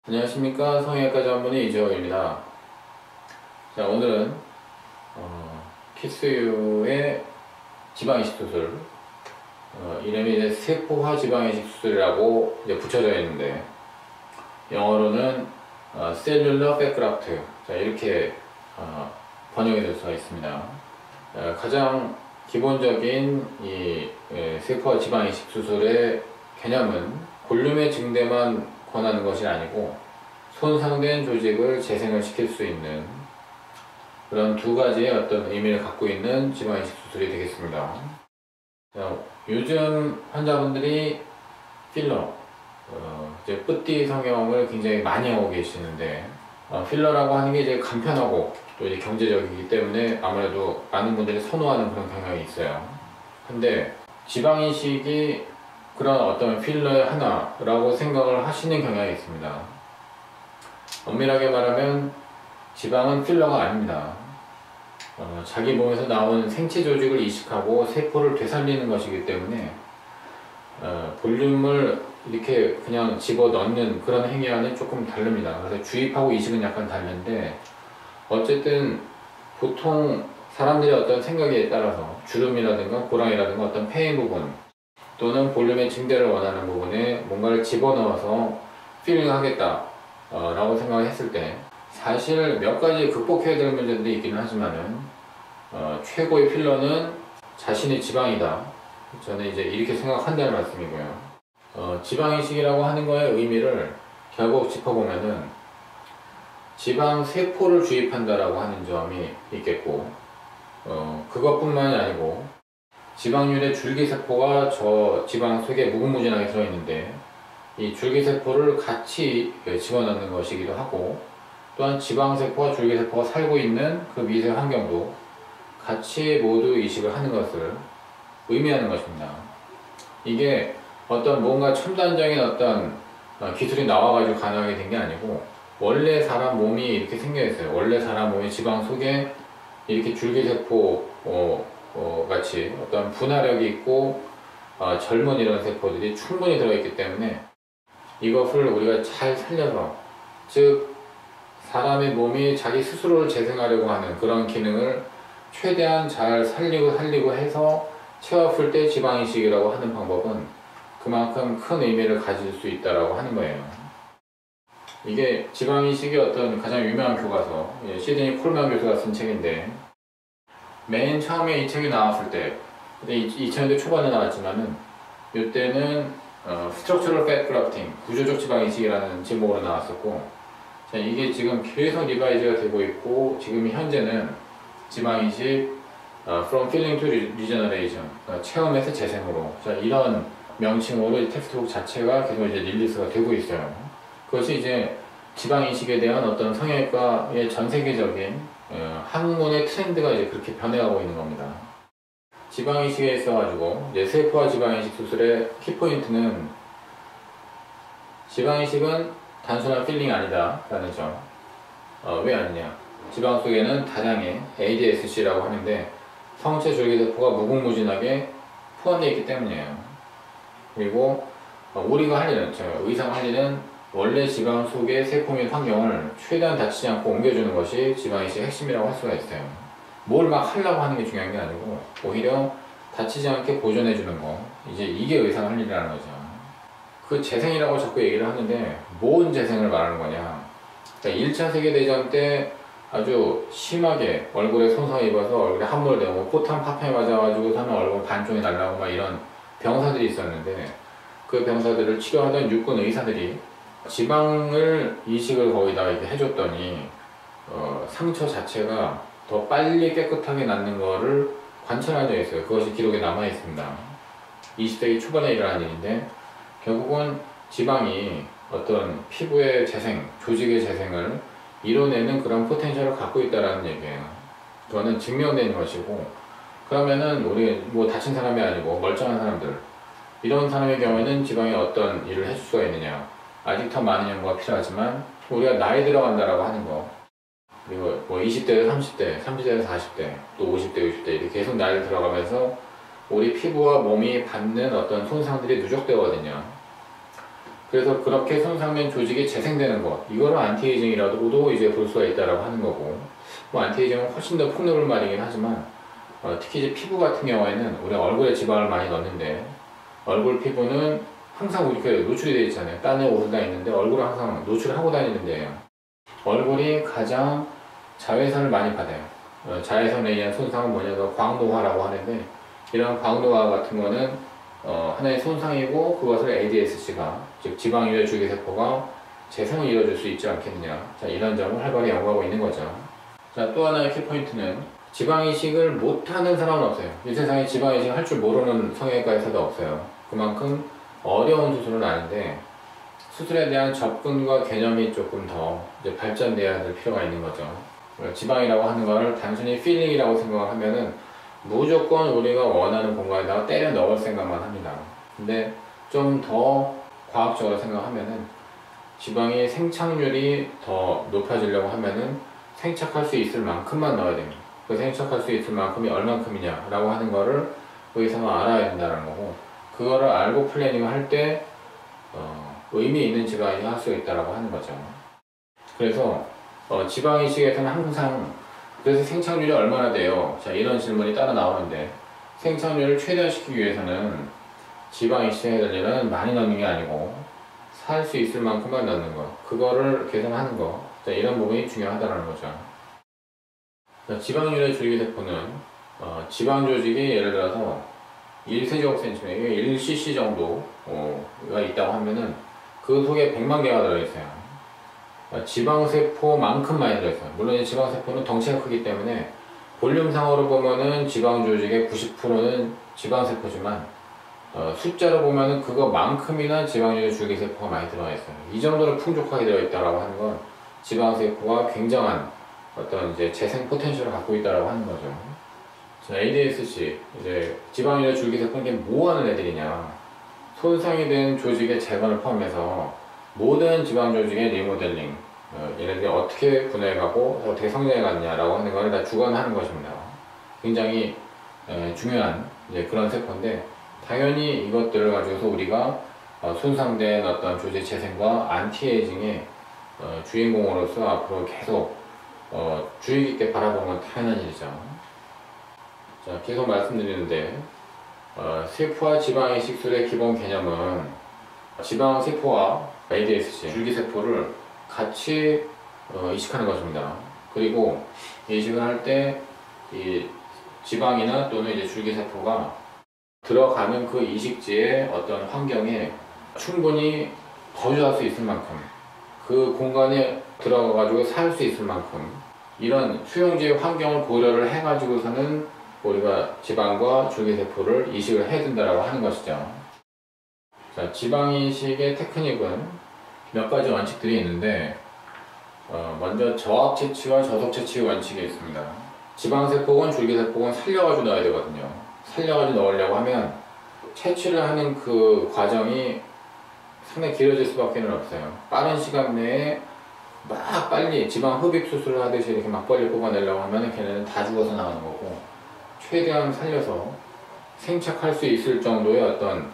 안녕하십니까, 성형외과 전문의 이주혁입니다. 자, 오늘은 키스유의 지방이식 수술, 이름이 이제 세포화 지방이식 수술이라고 이제 붙여져 있는데, 영어로는 셀룰러 팻그라프트, 자, 이렇게 번역이 될 수가 있습니다. 가장 기본적인 이 세포화 지방이식 수술의 개념은 볼륨의 증대만 권하는 것이 아니고 손상된 조직을 재생을 시킬 수 있는 그런 두 가지의 어떤 의미를 갖고 있는 지방이식 수술이 되겠습니다. 자, 요즘 환자분들이 필러, 이제 뿌띠 성형을 굉장히 많이 하고 계시는데, 필러라고 하는 게 이제 간편하고 또 이제 경제적이기 때문에 아무래도 많은 분들이 선호하는 그런 경향이 있어요. 근데 지방이식이 그런 어떤 필러의 하나라고 생각을 하시는 경향이 있습니다. 엄밀하게 말하면 지방은 필러가 아닙니다. 자기 몸에서 나온 생체 조직을 이식하고 세포를 되살리는 것이기 때문에 볼륨을 이렇게 그냥 집어넣는 그런 행위와는 조금 다릅니다. 그래서 주입하고 이식은 약간 다른데, 어쨌든 보통 사람들의 어떤 생각에 따라서 주름이라든가 고랑이라든가 어떤 폐인 부분 또는 볼륨의 증대를 원하는 부분에 뭔가를 집어넣어서 필링하겠다 라고 생각을 했을 때, 사실 몇 가지 극복해야 될 문제들이 있기는 하지만은 최고의 필러는 자신의 지방이다, 저는 이제 이렇게 생각한다는 말씀이고요. 지방이식이라고 하는 거의 의미를 결국 짚어보면은 지방 세포를 주입한다라고 하는 점이 있겠고, 그것뿐만이 아니고 지방률의 줄기세포가 저 지방 속에 무궁무진하게 들어있는데, 이 줄기세포를 같이 집어넣는 것이기도 하고, 또한 지방세포와 줄기세포가 살고 있는 그 미세 환경도 같이 모두 이식을 하는 것을 의미하는 것입니다. 이게 어떤 뭔가 첨단적인 어떤 기술이 나와가지고 가능하게 된 게 아니고, 원래 사람 몸이 이렇게 생겨 있어요. 원래 사람 몸의 지방 속에 이렇게 줄기세포 같이 어떤 분화력이 있고 젊은 이런 세포들이 충분히 들어있기 때문에, 이것을 우리가 잘 살려서, 즉 사람의 몸이 자기 스스로를 재생하려고 하는 그런 기능을 최대한 잘 살리고 해서 채웠을 때 지방이식이라고 하는 방법은 그만큼 큰 의미를 가질 수 있다고 하는 거예요. 이게 지방이식의 어떤 가장 유명한 교과서, 시드니 콜만 교수가 쓴 책인데, 맨 처음에 이 책이 나왔을 때, 2000년대 초반에 나왔지만은 이때는 Structural Fat Grafting, 구조적 지방이식이라는 제목으로 나왔었고, 자, 이게 지금 계속 리바이즈가 되고 있고, 지금 현재는 지방이식 From Filling to Regeneration, 체험에서 재생으로, 자, 이런 명칭으로 이 텍스트북 자체가 계속 이제 릴리스가 되고 있어요. 그것이 이제 지방이식에 대한 어떤 성형외과의 전 세계적인 학문의 트렌드가 이제 그렇게 변해가고 있는 겁니다. 지방이식에 있어가지고 이제 세포화 지방이식 수술의 키포인트는, 지방이식은 단순한 필링이 아니다 라는 점. 왜 아니냐? 지방 속에는 다량의 ADSC라고 하는데 성체 줄기세포가 무궁무진하게 포함되어 있기 때문이에요. 그리고 우리가 할 일은, 의사가 할 일은 원래 지방 속의 세포 및 환경을 최대한 다치지 않고 옮겨주는 것이 지방이식의 핵심이라고 할 수가 있어요. 뭘 막 하려고 하는 게 중요한 게 아니고, 오히려 다치지 않게 보존해주는 거, 이제 이게 의사가 할 일이라는 거죠. 그 재생이라고 자꾸 얘기를 하는데, 뭔 재생을 말하는 거냐? 그러니까 1차 세계대전 때 아주 심하게 얼굴에 손상을 입어서 얼굴에 함몰 되고 포탄 파편에 맞아가지고 하면 얼굴 반쪽이 날라오고 막 이런 병사들이 있었는데, 그 병사들을 치료하던 육군 의사들이 지방을 이식을 거기다가 이렇게 해줬더니 상처 자체가 더 빨리 깨끗하게 낫는 거를 관찰한 적이 있어요. 그것이 기록에 남아 있습니다. 20세기 초반에 일어난 일인데, 결국은 지방이 어떤 피부의 재생, 조직의 재생을 이뤄내는 그런 포텐셜을 갖고 있다는 얘기예요. 그거는 증명된 것이고, 그러면은 우리 뭐 다친 사람이 아니고 멀쩡한 사람들, 이런 사람의 경우에는 지방이 어떤 일을 해줄 수가 있느냐? 아직 더 많은 연구가 필요하지만, 우리가 나이 들어간다라고 하는 거, 그리고 뭐 20대에서 30대, 30대에서 40대, 또 50대, 60대 이렇게 계속 나이를 들어가면서 우리 피부와 몸이 받는 어떤 손상들이 누적되거든요. 그래서 그렇게 손상된 조직이 재생되는 것, 이거를 안티에이징이라고도 이제 볼 수가 있다라고 하는 거고, 뭐 안티에이징은 훨씬 더 폭넓은 말이긴 하지만 특히 이제 피부 같은 경우에는 우리 얼굴에 지방을 많이 넣는데 얼굴 피부는 항상 이렇게 노출이 되어 있잖아요. 딴에 오르다 있는데 얼굴을 항상 노출하고 다니는데 얼굴이 가장 자외선을 많이 받아요. 자외선에 의한 손상은 뭐냐면 광노화라고 하는데 이런 광노화 같은 거는 하나의 손상이고 그것을 ADSC가 즉 지방유래 줄기세포가 재생을 이뤄줄 수 있지 않겠느냐. 자, 이런 점을 활발히 연구하고 있는 거죠. 자, 또 하나의 키포인트는 지방이식을 못하는 사람은 없어요. 이 세상에 지방이식을 할 줄 모르는 성형외과 의사도 없어요. 그만큼 어려운 수술은 아닌데 수술에 대한 접근과 개념이 조금 더 이제 발전돼야 될 필요가 있는 거죠. 지방이라고 하는 거를 단순히 필링이라고 생각하면은 무조건 우리가 원하는 공간에다가 때려 넣을 생각만 합니다. 근데 좀 더 과학적으로 생각하면은 지방의 생착률이 더 높아지려고 하면은 생착할 수 있을 만큼만 넣어야 됩니다. 그 생착할 수 있을 만큼이 얼만큼이냐 라고 하는 거를 의사가 알아야 된다는 거고, 그거를 알고 플래닝을 할 때 의미 있는 지방이식을 할 수 있다고 하는 거죠. 그래서 지방이식에서는 항상 그래서 생착률이 얼마나 돼요? 자, 이런 질문이 따라 나오는데 생착률을 최대화시키기 위해서는 지방이식에 대해서는 많이 넣는 게 아니고 살 수 있을 만큼만 넣는 거, 그거를 계산하는 거, 자, 이런 부분이 중요하다는 거죠. 자, 지방유래 줄기세포는 지방 조직이 예를 들어서 1세제곱센티미터, 1cc 정도가 있다고 하면은 그 속에 100만 개가 들어있어요. 지방세포만큼 많이 들어있어요. 물론 이 지방세포는 덩치가 크기 때문에 볼륨상으로 보면은 지방 조직의 90%는 지방세포지만 숫자로 보면은 그거만큼이나 지방유래 줄기세포가 많이 들어가 있어요. 이 정도로 풍족하게 들어있다고 하는 건 지방세포가 굉장한 어떤 이제 재생 포텐셜을 갖고 있다고 하는 거죠. 자, ADSC, 이제 지방유래 줄기세포는 이게 뭐 하는 애들이냐. 손상이 된 조직의 재건을 포함해서 모든 지방 조직의 리모델링, 얘네들이 어떻게 분해가고 어떻게 성장해갔냐라고 하는 걸 다 주관하는 것입니다. 굉장히 중요한 이제 그런 세포인데, 당연히 이것들을 가지고서 우리가 손상된 어떤 조직 재생과 안티에이징의 주인공으로서 앞으로 계속 주의 깊게 바라보는 건 당연한 일이죠. 자, 계속 말씀드리는데 세포와 지방의 식술의 기본 개념은 지방세포와 ADSC, 줄기세포를 같이 이식하는 것입니다. 그리고 이식을 할 때 이 지방이나 또는 이제 줄기세포가 들어가는 그 이식지의 어떤 환경에 충분히 거주할 수 있을 만큼, 그 공간에 들어가가지고 살 수 있을 만큼 이런 수용지의 환경을 고려를 해가지고서는 우리가 지방과 줄기세포를 이식을 해야 된다고 하는 것이죠. 자, 지방이식의 테크닉은 몇 가지 원칙들이 있는데 먼저 저압 채취와 저속 채취 원칙이 있습니다. 지방세포건 줄기세포건 살려가지고 넣어야 되거든요. 살려가지고 넣으려고 하면 채취를 하는 그 과정이 상당히 길어질 수밖에 없어요. 빠른 시간 내에 막 빨리 지방 흡입 수술을 하듯이 이렇게 막 빨리 뽑아내려고 하면 걔네는 다 죽어서 나가는 거고, 최대한 살려서 생착할 수 있을 정도의 어떤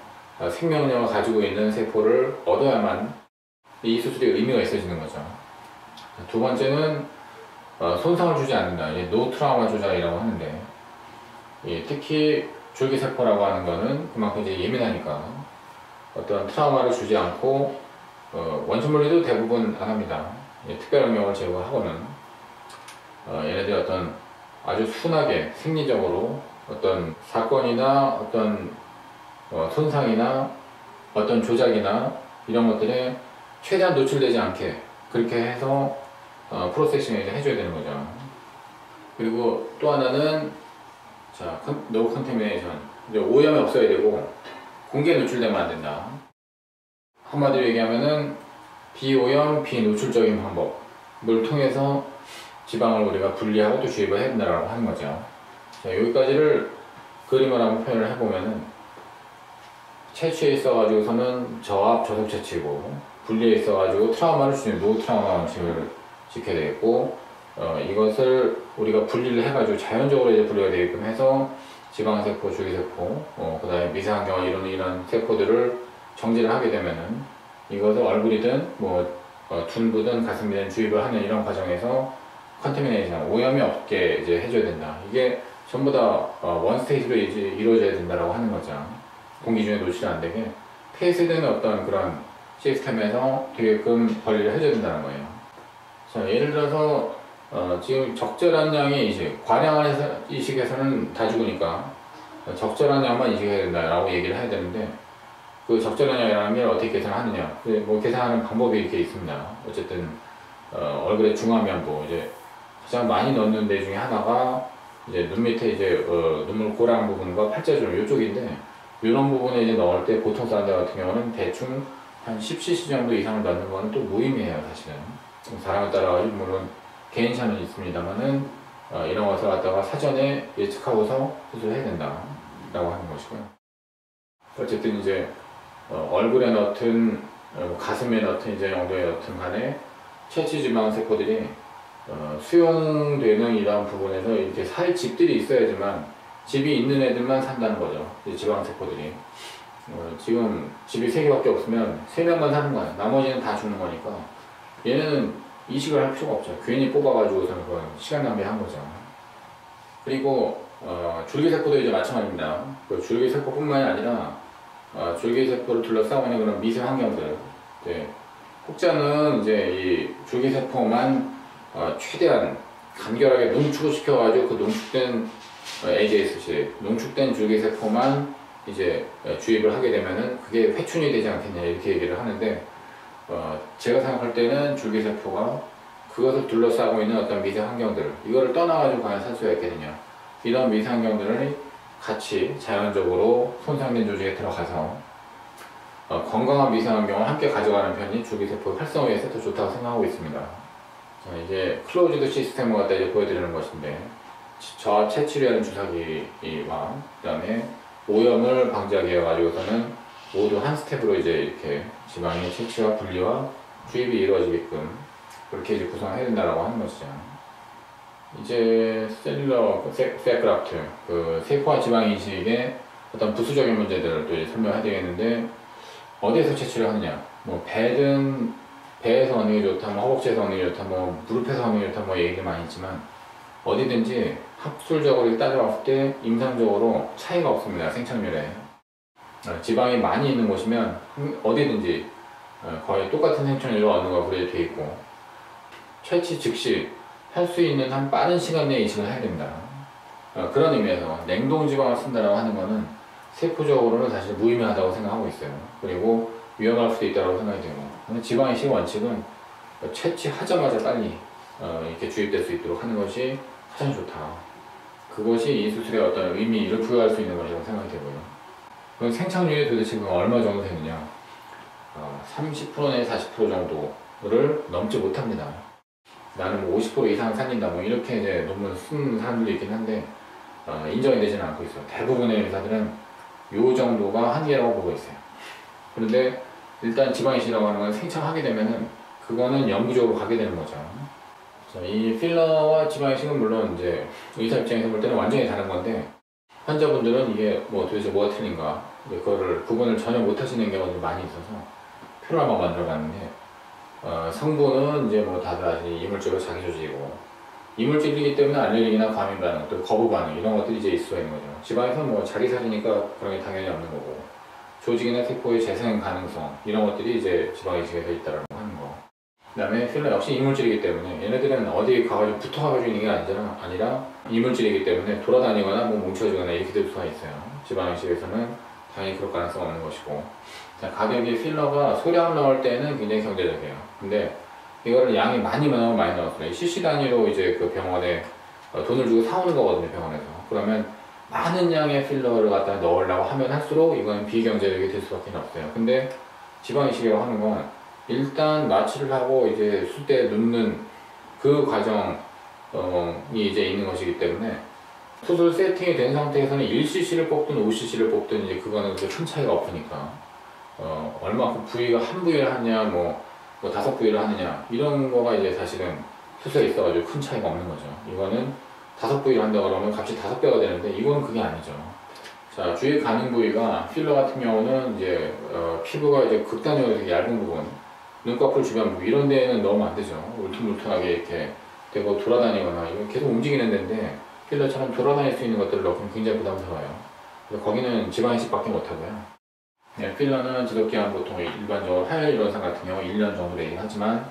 생명력을 가지고 있는 세포를 얻어야만 이 수술이 의미가 있어지는 거죠. 두 번째는 손상을 주지 않는다. 노 트라우마 조작이라고 하는데, 특히 줄기세포라고 하는 거는 그만큼 이제 예민하니까 어떤 트라우마를 주지 않고 원천분리도 대부분 안 합니다. 특별한 경우를 제외하고는 얘네들이 어떤 아주 순하게 생리적으로 어떤 사건이나 어떤 손상이나 어떤 조작이나 이런 것들에 최대한 노출되지 않게 그렇게 해서 프로세싱을 해줘야 되는 거죠. 그리고 또 하나는 자, 노 컨테미네이션, 오염이 없어야 되고 공기에 노출되면 안 된다. 한마디로 얘기하면은 비오염, 비노출적인 방법을 통해서 지방을 우리가 분리하고 또 주입을 해야 된다고 하는 거죠. 자, 여기까지를 그림을 한번 표현을 해보면은 채취에 있어가지고서는 저압, 저속 채취고, 분리에 있어가지고 트라우마를 주는 노 트라우마 원칙을 지켜야 되겠고, 이것을 우리가 분리를 해가지고 자연적으로 이제 분리가 되게끔 해서 지방세포, 줄기세포, 그 다음에 미세환경을 이루는 이런 세포들을 정지를 하게 되면은 이것을 얼굴이든 뭐 둔부든 가슴이든 주입을 하는 이런 과정에서 컨테미네이션, 오염이 없게 이제 해줘야 된다. 이게 전부 다 원스테이지로 이제 이루어져야 된다라고 하는 거죠. 공기 중에 노출이 안 되게 폐쇄된 어떤 그런 시스템에서 되게끔 관리를 해줘야 된다는 거예요. 자, 예를 들어서 지금 적절한 양이 이제 과량한 이식에서는 다 죽으니까 적절한 양만 이식해야 된다라고 얘기를 해야 되는데, 그 적절한 양이라는 게 어떻게 계산하느냐, 뭐 계산하는 방법이 이렇게 있습니다. 어쨌든 얼굴의 중화면부, 이제 가장 많이 넣는 데 중에 하나가 이제 눈 밑에 이제 눈물 고랑 부분과 팔자주름 이쪽인데, 이런 부분에 이제 넣을 때 보통 사람들 같은 경우는 대충 한 10cc 정도 이상을 넣는 건 또 무의미해요, 사실은. 사람에 따라 물론 개인 차는 있습니다만은 이런 것을 갖다가 사전에 예측하고서 수술해야 된다라고 하는 것이고요. 어쨌든 이제 얼굴에 넣든 가슴에 넣든 이제 영도에 넣든 간에 체취 지방 세포들이 수용되는 이런 부분에서 이렇게 살 집들이 있어야지만, 집이 있는 애들만 산다는 거죠. 지방 세포들이. 지금 집이 3개밖에 없으면 3명만 사는 거야. 나머지는 다 죽는 거니까 얘는 이식을 할 필요가 없죠. 괜히 뽑아가지고서는 그건 시간 낭비한 거죠. 그리고 줄기세포도 이제 마찬가지입니다. 그 줄기세포뿐만이 아니라 줄기세포를 둘러싸고 있는 그런 미세 환경들. 혹자는 이제 이 줄기세포만 최대한 간결하게 농축을 시켜가지고 그 농축된 AJSC, 농축된 줄기세포만 이제 주입을 하게 되면은 그게 회춘이 되지 않겠냐 이렇게 얘기를 하는데, 제가 생각할 때는 줄기세포가 그것을 둘러싸고 있는 어떤 미세 환경들, 이거를 떠나가지고 과연 살 수가 있겠느냐, 이런 미세 환경들을 같이 자연적으로 손상된 조직에 들어가서 건강한 미세 환경을 함께 가져가는 편이 줄기세포 활성화에서 더 좋다고 생각하고 있습니다. 자, 이제 클로즈드 시스템을 갖다 이제 보여드리는 것인데, 저체취류하는 주사기와 그 다음에 오염을 방지하기 위해 가지고서는 모두 한 스텝으로 이제 이렇게 지방의 채취와 분리와 주입이 이루어지게끔 그렇게 이제 구성해야 된다라고 하는 것이죠. 이제 셀룰러 팩그라프트, 그 세포와 지방 이식의 어떤 부수적인 문제들을 또 이제 설명해야 되겠는데, 어디에서 채취를 하느냐, 뭐 배에서 하는 게 좋다, 뭐 허벅지에서 하는 게 좋다, 뭐 무릎에서 하는 게 좋다, 뭐 얘기가 많이 있지만 어디든지 학술적으로 따져봤을 때 임상적으로 차이가 없습니다. 생착률에. 지방이 많이 있는 곳이면 어디든지 거의 똑같은 생착률을 얻는 거 그렇게 되어 있고, 채취 즉시 할 수 있는 한 빠른 시간 내에 이식을 해야 됩니다. 그런 의미에서 냉동지방을 쓴다고 하는 거는 세포적으로는 사실 무의미하다고 생각하고 있어요. 그리고 위험할 수도 있다고 생각이 되고, 근데 지방 이식 원칙은 채취하자마자 빨리 이렇게 주입될 수 있도록 하는 것이 가장 좋다. 그것이 이 수술의 어떤 의미를 부여할 수 있는 것이라고 생각이 되고요. 그럼 생착률이 도대체 얼마 정도 되느냐? 30% 내지 40% 정도를 넘지 못합니다. 나는 뭐 50% 이상 살린다, 뭐 이렇게 이제 논문 쓴 사람들도 있긴 한데 인정이 되지는 않고 있어요. 대부분의 의사들은 요 정도가 한계라고 보고 있어요. 그런데 일단 지방이식이라고 하는 건 생착하게 되면은 그거는 영구적으로 가게 되는 거죠. 자, 이 필러와 지방이식은 물론 이제 의사 입장에서 볼 때는 완전히 다른 건데, 환자분들은 이게 뭐 도대체 뭐가 틀린가, 그거를 구분을 전혀 못 하시는 경우도 많이 있어서 표를 한번 만들어 봤는데, 성분은 이제 뭐 다들 아시는 이물질과 자기조직이고, 이물질이기 때문에 알레르기나 과민 반응, 또 거부 반응 이런 것들이 이제 있을 수가 있는 거죠. 지방에서는 뭐 자기 살이니까 그런 게 당연히 없는 거고, 조직이나 세포의 재생 가능성 이런 것들이 이제 지방이식에 있다라고 하는 거. 그 다음에 필러 역시 이물질이기 때문에 얘네들은 어디 가가지고 붙어가지고 있는 게 아니라 이물질이기 때문에 돌아다니거나 뭐 뭉쳐지거나 이렇게 될 수가 있어요. 지방이식에서는 당연히 그럴 가능성은 없는 것이고, 가격이 필러가 소량 넣을 때는 굉장히 경제적이에요. 근데 이거를 양이 많이 넣으면 많이 넣었어요. cc 단위로 이제 그 병원에 돈을 주고 사오는 거거든요, 병원에서. 그러면 많은 양의 필러를 갖다 넣으려고 하면 할수록 이건 비경제적이 될 수밖에 없어요. 근데 지방이식이라고 하는 건 일단 마취를 하고 이제 숫대에 눕는 그 과정이 이제 있는 것이기 때문에, 수술 세팅이 된 상태에서는 1cc를 뽑든 5cc를 뽑든 이제 그거는 큰 차이가 없으니까 얼마큼 부위가 한 부위를 하느냐, 뭐 5부위를 하느냐 이런 거가 이제 사실은 수술에 있어가지고 큰 차이가 없는 거죠. 이거는 5부위를 한다 그러면 값이 5배가 되는데 이건 그게 아니죠. 자, 주의 가능 부위가 필러 같은 경우는 이제 피부가 이제 극단적으로 되게 얇은 부분, 눈꺼풀 주변 부위 이런 데는 넣으면 안 되죠. 울퉁불퉁하게 이렇게 되고 돌아다니거나 이거 계속 움직이는 데인데 필러처럼 돌아다닐 수 있는 것들을 넣으면 굉장히 부담스러워요. 그래서 거기는 지방 이식밖에 못하고요. 네, 필러는 지속기한 보통 일반적으로 하이얼론산 같은 경우 1년 정도 얘기하지만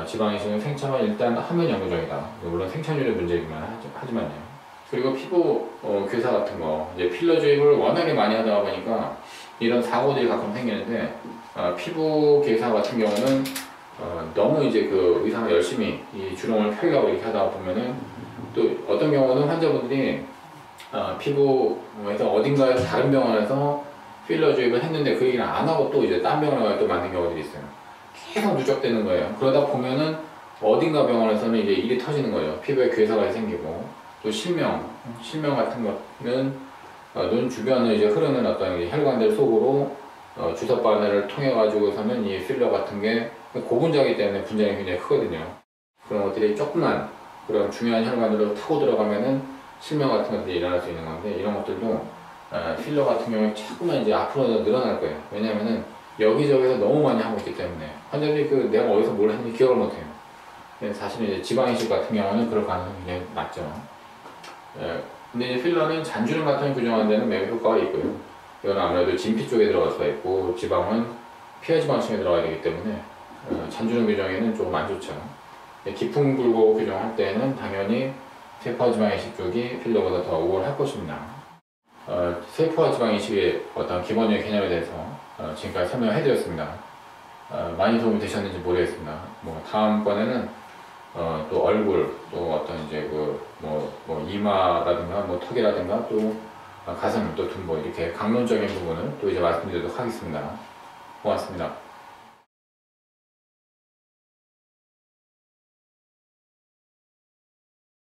지방 이식은 생체만 일단 하면 영구적이다. 물론 생착률의 문제이기만 하지만요. 그리고 피부 괴사 같은 거 이제 필러 주입을 워낙에 많이 하다 보니까 이런 사고들이 가끔 생기는데 피부 괴사 같은 경우는 너무 이제 그 의사가 열심히 이 주름을 펴려고 이렇게 하다 보면은 또 어떤 경우는 환자분들이 피부에서 어딘가에서 다른 병원에서 필러 주입을 했는데 그 얘기를 안 하고 또 이제 딴 병원에 또 맞는 경우들이 있어요. 계속 누적되는 거예요. 그러다 보면은 어딘가 병원에서는 이제 일이 터지는 거예요. 피부에 괴사가 생기고 또 실명 같은 거는 눈 주변을 이제 흐르는 어떤 혈관들 속으로 주사 바늘을 통해 가지고서는 이 필러 같은 게 고분자이기 때문에 분장이 굉장히 크거든요. 그런 것들이 조그만 그런 중요한 혈관으로 타고 들어가면은 실명 같은 것들이 일어날 수 있는 건데 이런 것들도 필러 같은 경우에 조금만 이제 앞으로 늘어날 거예요. 왜냐면은 여기저기서 너무 많이 하고 있기 때문에 환자들이 그 내가 어디서 뭘 했는지 기억을 못해요. 사실은 이제 지방 이식 같은 경우는 그럴 가능성이 굉장히 낮죠. 근데 이제 필러는 잔주름 같은 걸 교정하는 데는 매우 효과가 있고요. 이건 아무래도 진피 쪽에 들어갈 수가 있고 지방은 피하지방층에 들어가야 되기 때문에 잔주름 교정에는 조금 안 좋죠. 깊은 굴곡 교정할 때는 당연히 세포화 지방 이식 쪽이 필러보다 더 우월할 것입니다. 세포화 지방 이식의 어떤 기본적인 개념에 대해서 지금까지 설명을 해드렸습니다. 많이 도움이 되셨는지 모르겠습니다. 다음번에는 또 얼굴, 또 어떤 이제 이마라든가 턱이라든가 또 가슴, 또 둔부 이렇게 강론적인 부분을 또 이제 말씀드리도록 하겠습니다. 고맙습니다.